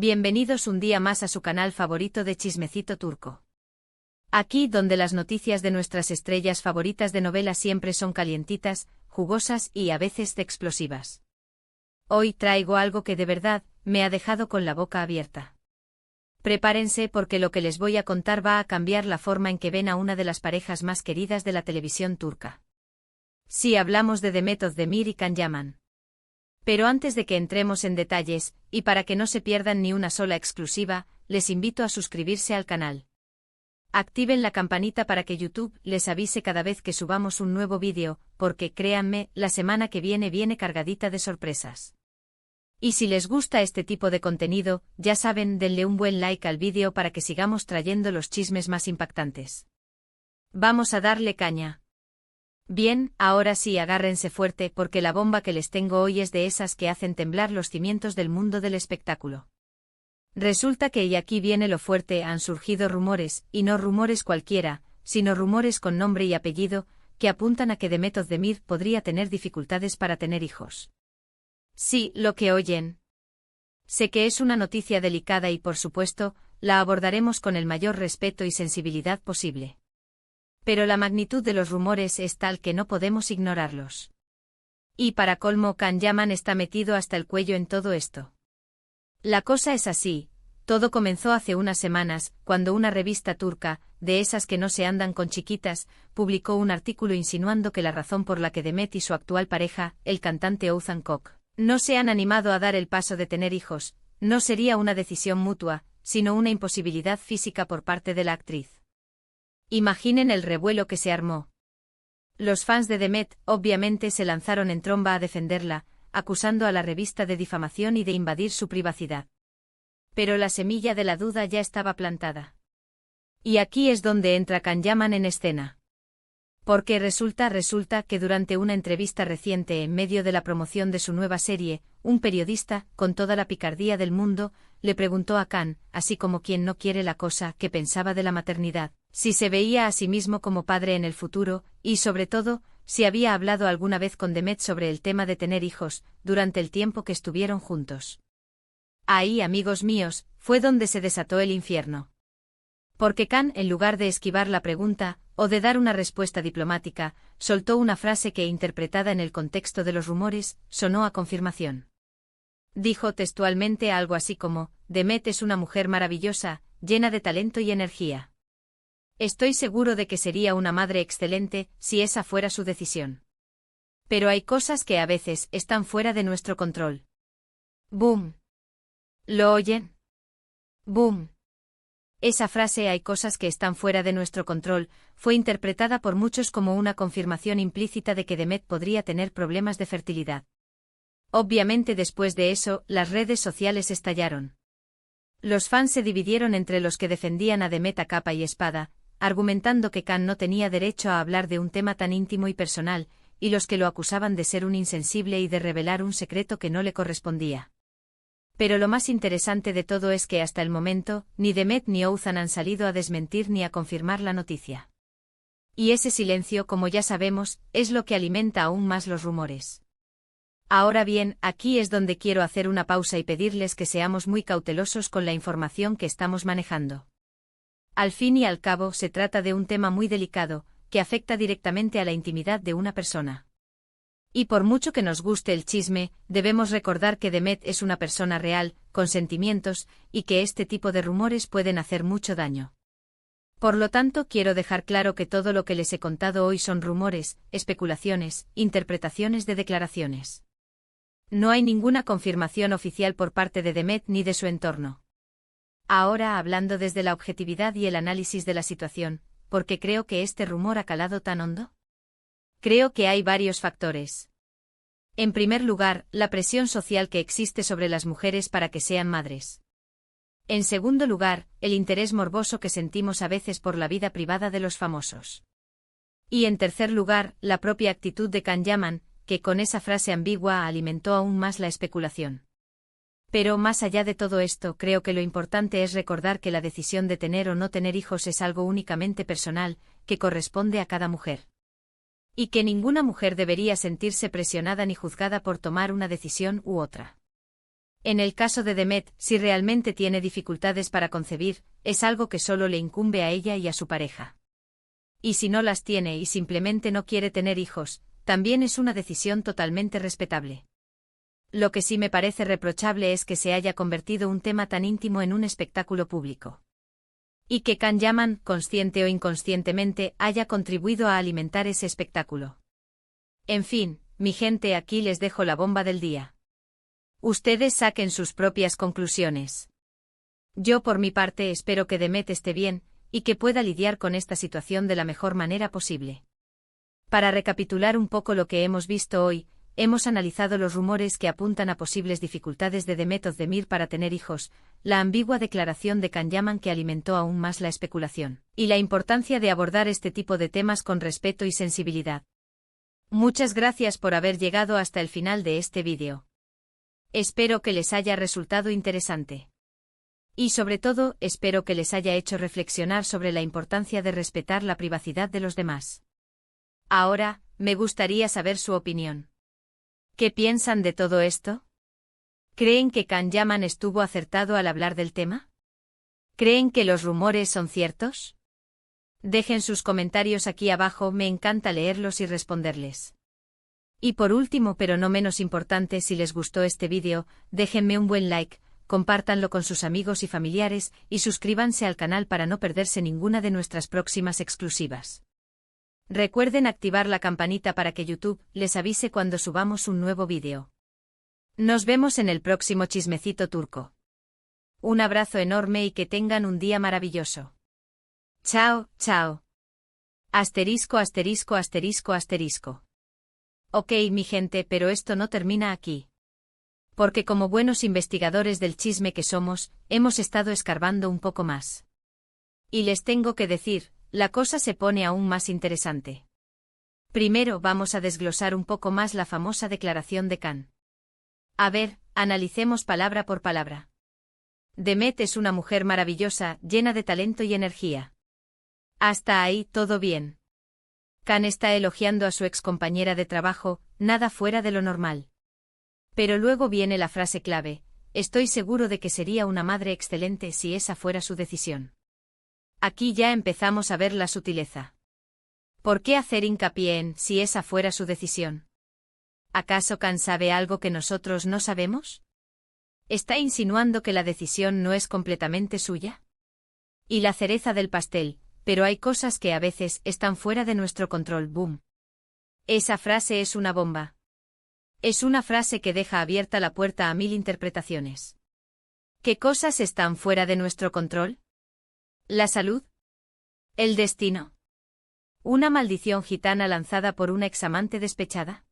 Bienvenidos un día más a su canal favorito de Chismecito Turco. Aquí donde las noticias de nuestras estrellas favoritas de novela siempre son calientitas, jugosas y a veces explosivas. Hoy traigo algo que de verdad me ha dejado con la boca abierta. Prepárense porque lo que les voy a contar va a cambiar la forma en que ven a una de las parejas más queridas de la televisión turca. Sí, hablamos de Demet Özdemir y Can Yaman. Pero antes de que entremos en detalles, y para que no se pierdan ni una sola exclusiva, les invito a suscribirse al canal. Activen la campanita para que YouTube les avise cada vez que subamos un nuevo vídeo, porque créanme, la semana que viene cargadita de sorpresas. Y si les gusta este tipo de contenido, ya saben, denle un buen like al vídeo para que sigamos trayendo los chismes más impactantes. Vamos a darle caña. Bien, ahora sí, agárrense fuerte porque la bomba que les tengo hoy es de esas que hacen temblar los cimientos del mundo del espectáculo. Resulta que, y aquí viene lo fuerte, han surgido rumores, y no rumores cualquiera, sino rumores con nombre y apellido, que apuntan a que Demet Özdemir podría tener dificultades para tener hijos. Sí, lo que oyen. Sé que es una noticia delicada y por supuesto, la abordaremos con el mayor respeto y sensibilidad posible. Pero la magnitud de los rumores es tal que no podemos ignorarlos. Y para colmo, Can Yaman está metido hasta el cuello en todo esto. La cosa es así, todo comenzó hace unas semanas, cuando una revista turca, de esas que no se andan con chiquitas, publicó un artículo insinuando que la razón por la que Demet y su actual pareja, el cantante Oğuzhan Koç, no se han animado a dar el paso de tener hijos, no sería una decisión mutua, sino una imposibilidad física por parte de la actriz. Imaginen el revuelo que se armó. Los fans de Demet, obviamente, se lanzaron en tromba a defenderla, acusando a la revista de difamación y de invadir su privacidad. Pero la semilla de la duda ya estaba plantada. Y aquí es donde entra Can Yaman en escena. Porque resulta que durante una entrevista reciente en medio de la promoción de su nueva serie, un periodista, con toda la picardía del mundo, le preguntó a Can, así como quien no quiere la cosa, qué pensaba de la maternidad, si se veía a sí mismo como padre en el futuro, y sobre todo, si había hablado alguna vez con Demet sobre el tema de tener hijos, durante el tiempo que estuvieron juntos. Ahí, amigos míos, fue donde se desató el infierno. Porque Can, en lugar de esquivar la pregunta, o de dar una respuesta diplomática, soltó una frase que, interpretada en el contexto de los rumores, sonó a confirmación. Dijo textualmente algo así como, Demet es una mujer maravillosa, llena de talento y energía. Estoy seguro de que sería una madre excelente, si esa fuera su decisión. Pero hay cosas que a veces están fuera de nuestro control. ¡Boom! ¿Lo oyen? ¡Boom! Esa frase, hay cosas que están fuera de nuestro control, fue interpretada por muchos como una confirmación implícita de que Demet podría tener problemas de fertilidad. Obviamente, después de eso, las redes sociales estallaron. Los fans se dividieron entre los que defendían a Demet a capa y espada, argumentando que Can no tenía derecho a hablar de un tema tan íntimo y personal, y los que lo acusaban de ser un insensible y de revelar un secreto que no le correspondía. Pero lo más interesante de todo es que hasta el momento, ni Demet ni Oğuzhan han salido a desmentir ni a confirmar la noticia. Y ese silencio, como ya sabemos, es lo que alimenta aún más los rumores. Ahora bien, aquí es donde quiero hacer una pausa y pedirles que seamos muy cautelosos con la información que estamos manejando. Al fin y al cabo, se trata de un tema muy delicado, que afecta directamente a la intimidad de una persona. Y por mucho que nos guste el chisme, debemos recordar que Demet es una persona real, con sentimientos, y que este tipo de rumores pueden hacer mucho daño. Por lo tanto, quiero dejar claro que todo lo que les he contado hoy son rumores, especulaciones, interpretaciones de declaraciones. No hay ninguna confirmación oficial por parte de Demet ni de su entorno. Ahora, hablando desde la objetividad y el análisis de la situación, ¿por qué creo que este rumor ha calado tan hondo? Creo que hay varios factores. En primer lugar, la presión social que existe sobre las mujeres para que sean madres. En segundo lugar, el interés morboso que sentimos a veces por la vida privada de los famosos. Y en tercer lugar, la propia actitud de Can Yaman, que con esa frase ambigua alimentó aún más la especulación. Pero más allá de todo esto, creo que lo importante es recordar que la decisión de tener o no tener hijos es algo únicamente personal, que corresponde a cada mujer. Y que ninguna mujer debería sentirse presionada ni juzgada por tomar una decisión u otra. En el caso de Demet, si realmente tiene dificultades para concebir, es algo que solo le incumbe a ella y a su pareja. Y si no las tiene y simplemente no quiere tener hijos, también es una decisión totalmente respetable. Lo que sí me parece reprochable es que se haya convertido un tema tan íntimo en un espectáculo público. Y que Can Yaman, consciente o inconscientemente, haya contribuido a alimentar ese espectáculo. En fin, mi gente, aquí les dejo la bomba del día. Ustedes saquen sus propias conclusiones. Yo por mi parte espero que Demet esté bien, y que pueda lidiar con esta situación de la mejor manera posible. Para recapitular un poco lo que hemos visto hoy, hemos analizado los rumores que apuntan a posibles dificultades de Demet Özdemir para tener hijos, la ambigua declaración de Can Yaman que alimentó aún más la especulación, y la importancia de abordar este tipo de temas con respeto y sensibilidad. Muchas gracias por haber llegado hasta el final de este vídeo. Espero que les haya resultado interesante. Y sobre todo, espero que les haya hecho reflexionar sobre la importancia de respetar la privacidad de los demás. Ahora, me gustaría saber su opinión. ¿Qué piensan de todo esto? ¿Creen que Can Yaman estuvo acertado al hablar del tema? ¿Creen que los rumores son ciertos? Dejen sus comentarios aquí abajo, me encanta leerlos y responderles. Y por último, pero no menos importante, si les gustó este vídeo, déjenme un buen like, compártanlo con sus amigos y familiares, y suscríbanse al canal para no perderse ninguna de nuestras próximas exclusivas. Recuerden activar la campanita para que YouTube les avise cuando subamos un nuevo vídeo. Nos vemos en el próximo chismecito turco. Un abrazo enorme y que tengan un día maravilloso. Chao, chao. Asterisco, asterisco, asterisco, asterisco. Ok, mi gente, pero esto no termina aquí. Porque como buenos investigadores del chisme que somos, hemos estado escarbando un poco más. Y les tengo que decir, la cosa se pone aún más interesante. Primero vamos a desglosar un poco más la famosa declaración de Can. A ver, analicemos palabra por palabra. Demet es una mujer maravillosa, llena de talento y energía. Hasta ahí, todo bien. Can está elogiando a su excompañera de trabajo, nada fuera de lo normal. Pero luego viene la frase clave, estoy seguro de que sería una madre excelente si esa fuera su decisión. Aquí ya empezamos a ver la sutileza. ¿Por qué hacer hincapié en si esa fuera su decisión? ¿Acaso Can sabe algo que nosotros no sabemos? ¿Está insinuando que la decisión no es completamente suya? Y la cereza del pastel, pero hay cosas que a veces están fuera de nuestro control, boom. Esa frase es una bomba. Es una frase que deja abierta la puerta a 1000 interpretaciones. ¿Qué cosas están fuera de nuestro control? ¿La salud? ¿El destino? ¿Una maldición gitana lanzada por una examante despechada?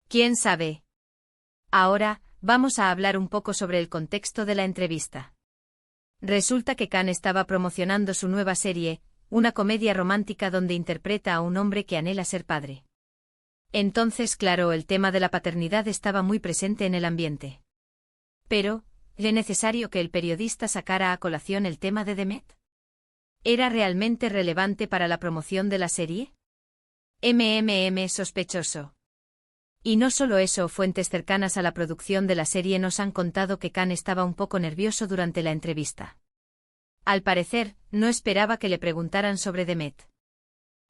¿Quién sabe? Ahora, vamos a hablar un poco sobre el contexto de la entrevista. Resulta que Can estaba promocionando su nueva serie, una comedia romántica donde interpreta a un hombre que anhela ser padre. Entonces, claro, el tema de la paternidad estaba muy presente en el ambiente. Pero, ¿es necesario que el periodista sacara a colación el tema de Demet? ¿Era realmente relevante para la promoción de la serie? Sospechoso. Y no solo eso, fuentes cercanas a la producción de la serie nos han contado que Can estaba un poco nervioso durante la entrevista. Al parecer, no esperaba que le preguntaran sobre Demet.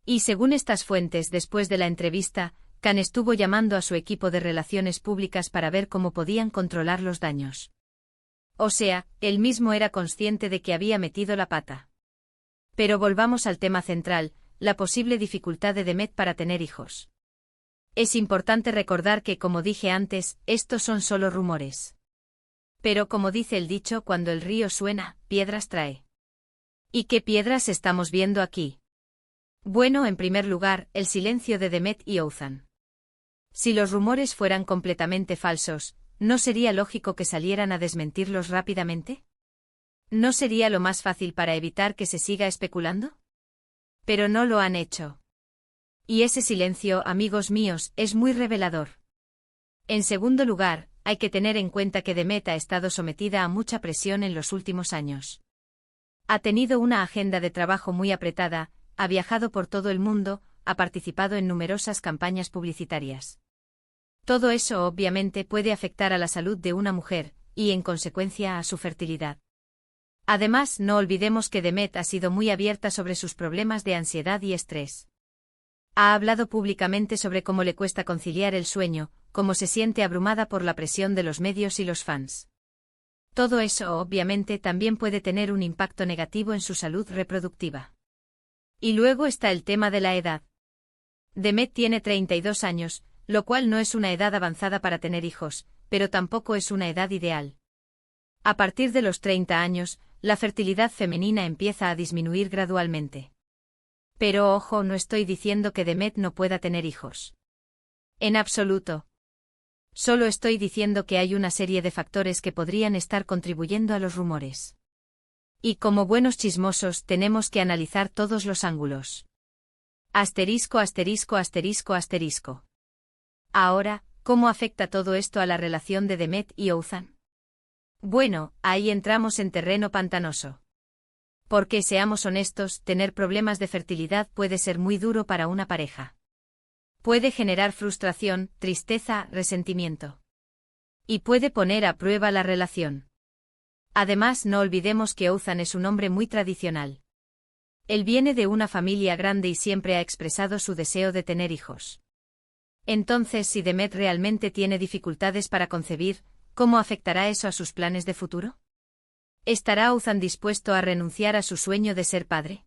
Y según estas fuentes, después de la entrevista, Can estuvo llamando a su equipo de relaciones públicas para ver cómo podían controlar los daños. O sea, él mismo era consciente de que había metido la pata. Pero volvamos al tema central, la posible dificultad de Demet para tener hijos. Es importante recordar que, como dije antes, estos son solo rumores. Pero como dice el dicho, cuando el río suena, piedras trae. ¿Y qué piedras estamos viendo aquí? Bueno, en primer lugar, el silencio de Demet y Oğuzhan. Si los rumores fueran completamente falsos, ¿no sería lógico que salieran a desmentirlos rápidamente? ¿No sería lo más fácil para evitar que se siga especulando? Pero no lo han hecho. Y ese silencio, amigos míos, es muy revelador. En segundo lugar, hay que tener en cuenta que Demet ha estado sometida a mucha presión en los últimos años. Ha tenido una agenda de trabajo muy apretada, ha viajado por todo el mundo, ha participado en numerosas campañas publicitarias. Todo eso obviamente puede afectar a la salud de una mujer, y en consecuencia a su fertilidad. Además, no olvidemos que Demet ha sido muy abierta sobre sus problemas de ansiedad y estrés. Ha hablado públicamente sobre cómo le cuesta conciliar el sueño, cómo se siente abrumada por la presión de los medios y los fans. Todo eso, obviamente, también puede tener un impacto negativo en su salud reproductiva. Y luego está el tema de la edad. Demet tiene 32 años, lo cual no es una edad avanzada para tener hijos, pero tampoco es una edad ideal. A partir de los 30 años, la fertilidad femenina empieza a disminuir gradualmente. Pero ojo, no estoy diciendo que Demet no pueda tener hijos. En absoluto. Solo estoy diciendo que hay una serie de factores que podrían estar contribuyendo a los rumores. Y como buenos chismosos tenemos que analizar todos los ángulos. Asterisco, asterisco, asterisco, asterisco. Ahora, ¿cómo afecta todo esto a la relación de Demet y Oğuzhan? Bueno, ahí entramos en terreno pantanoso. Porque, seamos honestos, tener problemas de fertilidad puede ser muy duro para una pareja. Puede generar frustración, tristeza, resentimiento. Y puede poner a prueba la relación. Además, no olvidemos que Oğuzhan es un hombre muy tradicional. Él viene de una familia grande y siempre ha expresado su deseo de tener hijos. Entonces, si Demet realmente tiene dificultades para concebir, ¿cómo afectará eso a sus planes de futuro? ¿Estará Oğuzhan dispuesto a renunciar a su sueño de ser padre?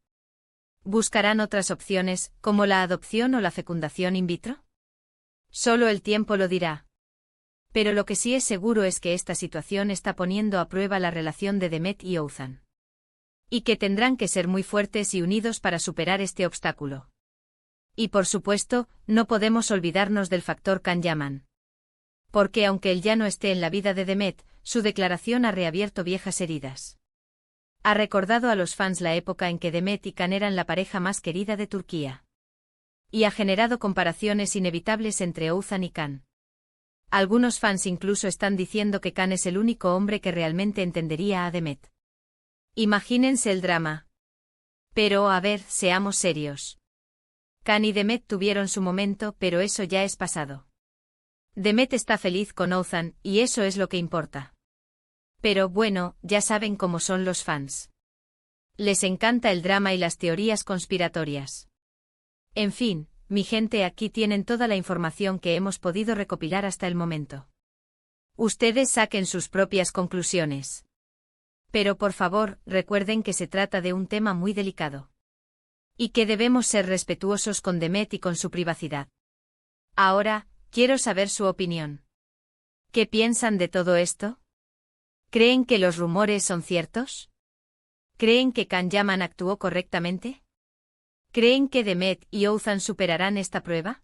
¿Buscarán otras opciones, como la adopción o la fecundación in vitro? Solo el tiempo lo dirá. Pero lo que sí es seguro es que esta situación está poniendo a prueba la relación de Demet y Oğuzhan. Y que tendrán que ser muy fuertes y unidos para superar este obstáculo. Y por supuesto, no podemos olvidarnos del factor Can Yaman. Porque aunque él ya no esté en la vida de Demet, su declaración ha reabierto viejas heridas. Ha recordado a los fans la época en que Demet y Can eran la pareja más querida de Turquía. Y ha generado comparaciones inevitables entre Oğuzhan y Can. Algunos fans incluso están diciendo que Can es el único hombre que realmente entendería a Demet. Imagínense el drama. Pero, a ver, seamos serios. Can y Demet tuvieron su momento, pero eso ya es pasado. Demet está feliz con Oğuzhan, y eso es lo que importa. Pero bueno, ya saben cómo son los fans. Les encanta el drama y las teorías conspiratorias. En fin, mi gente, aquí tienen toda la información que hemos podido recopilar hasta el momento. Ustedes saquen sus propias conclusiones. Pero por favor, recuerden que se trata de un tema muy delicado. Y que debemos ser respetuosos con Demet y con su privacidad. Ahora, quiero saber su opinión. ¿Qué piensan de todo esto? ¿Creen que los rumores son ciertos? ¿Creen que Can Yaman actuó correctamente? ¿Creen que Demet y Oğuzhan superarán esta prueba?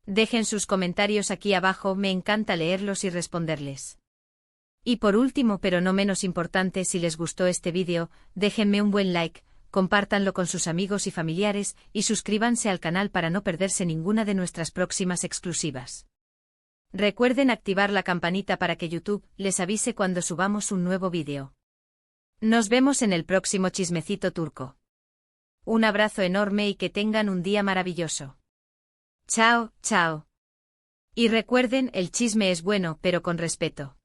Dejen sus comentarios aquí abajo, me encanta leerlos y responderles. Y por último, pero no menos importante, si les gustó este vídeo, déjenme un buen like, compártanlo con sus amigos y familiares, y suscríbanse al canal para no perderse ninguna de nuestras próximas exclusivas. Recuerden activar la campanita para que YouTube les avise cuando subamos un nuevo vídeo. Nos vemos en el próximo chismecito turco. Un abrazo enorme y que tengan un día maravilloso. Chao, chao. Y recuerden, el chisme es bueno, pero con respeto.